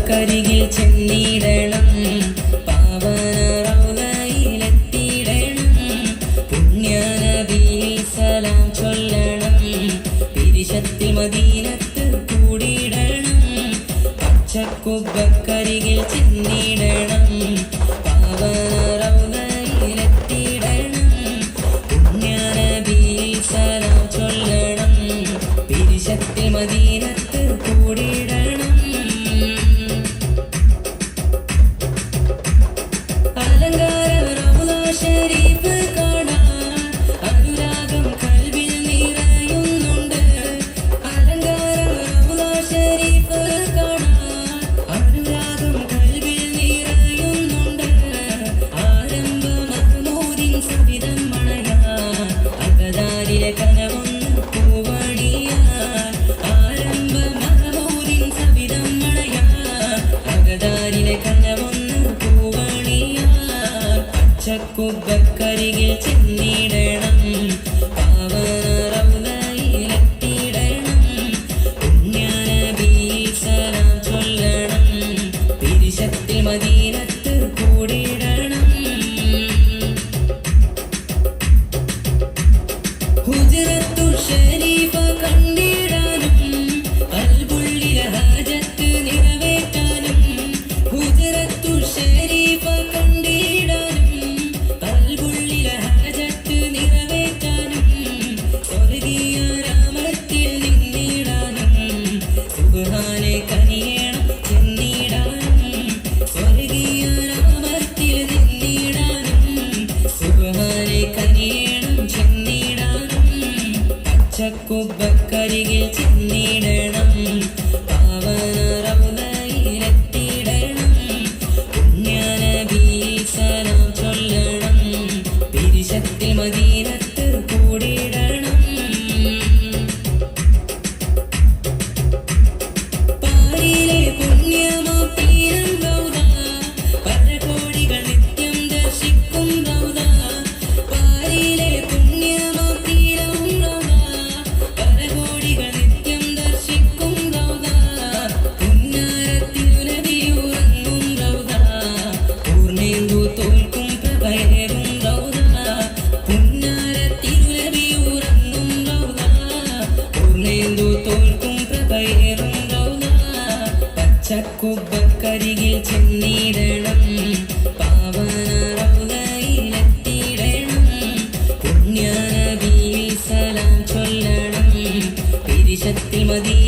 പച്ചക്കുബ്ബക്കരികിൽ ചെന്നിടണം, പാവന റൗളയിലെത്തിയിടണം, പുണ്യനബിയിൽ സലാം ചൊല്ലണം, പിരിശത്തിൽ മദീനത്ത് കൂടിയിടണം. പച്ചക്കുബ്ബക്കരികിൽ ചെന്നിടണം, പാവന റൗളയിലെത്തിയിടണം, പുണ്യനബിയിൽ സലാം ചൊല്ലണം, പിരിശത്തിൽ മദീനത്ത് കൂടിയിടണം. അലങ്കാര റൗള ശരീഫ് കാണാൻ അനുരാഗം കൽവിൽ നിറയുന്നുണ്ട്. അലങ്കാര റൗള ശരീഫ് കാണാൻ അനുരാഗം കൽവിൽ നിറയുന്നുണ്ട്. ആരംഭ മഹ്മൂദിൻ സവിധം മണയാൻ അകതാരിലെ കനവൊന്ന് പൂവണിയാൻ. ആരംഭ മഹ്മൂദിൻ സവിധം മണയാൻ അകതാരിലെ കനവൊന്ന് പൂവണിയാൻ. പച്ചക്കുബ്ബക്കരികിൽ ചെന്നിടണം, പാവന റൗളയിലെത്തിയിടണം, പുണ്യനബിയിൽ സലാം ചൊല്ലണം, പിരിശത്തിൽ മദീനത്ത് കൂടിയിടണം. ഹുജ്റത്തുൽ ഷരീഫ കണ്ടിടാനും ഖൽബുള്ളിലെ ഹാജത്ത് നിറവേറ്റാനും. ഹുജ്റത്തുൽ ഷരീഫ കണ്ടിടാനും ഖൽബുള്ളിലെ ഹാജത്ത് നിറവേറ്റാനും. സ്വർഗീയ രാമത്തിൽ നിന്നിടാനും സുബ്ഹാനെ കനിയണം ചെന്നിടാനും. സ്വർഗീയ രാമത്തിൽ നിന്നിടാനും സുബ്ഹാനെ കനിയണം ചെന്നിടാനും. പച്ചക്കുബ്ബക്കരികിൽ ചെന്നിടണം, പാവന റൗളയിലെത്തിയിടണം, പുണ്യനബിയിൽ സലാം ചൊല്ലണം, പിരിശത്തിൽ മദീനത്ത് കൂടിയിടണം. പാരിലെ പുണ്യമതീരം റൗള, പരകോടികൾ നിത്യം ദർശിക്കും റൗള. പാരിലെ പുണ്യമതീരം റൗള, പരകോടികൾ നിത്യം ദർശിക്കും റൗള. പുന്നാരത്തിൽ നബിയുറങ്ങും റൗള, പൂർണ്ണേന്ദു തോൽക്കും പ്രഭയേറും റൗള. പുന്നാരത്തിൽ നബിയുറങ്ങും റൗള, പൂർണ്ണേന്ദു തോൽക്കും പ്രഭയേറും റൗള. പച്ചക്കുബ്ബക്കരികിൽ ചെന്നിടണം, പാവന റൗളയിലെത്തിയിടണം, പുണ്യനബിയിൽ സലാം ചൊല്ലണം, പിരിശത്തിൽ മദീനത്ത്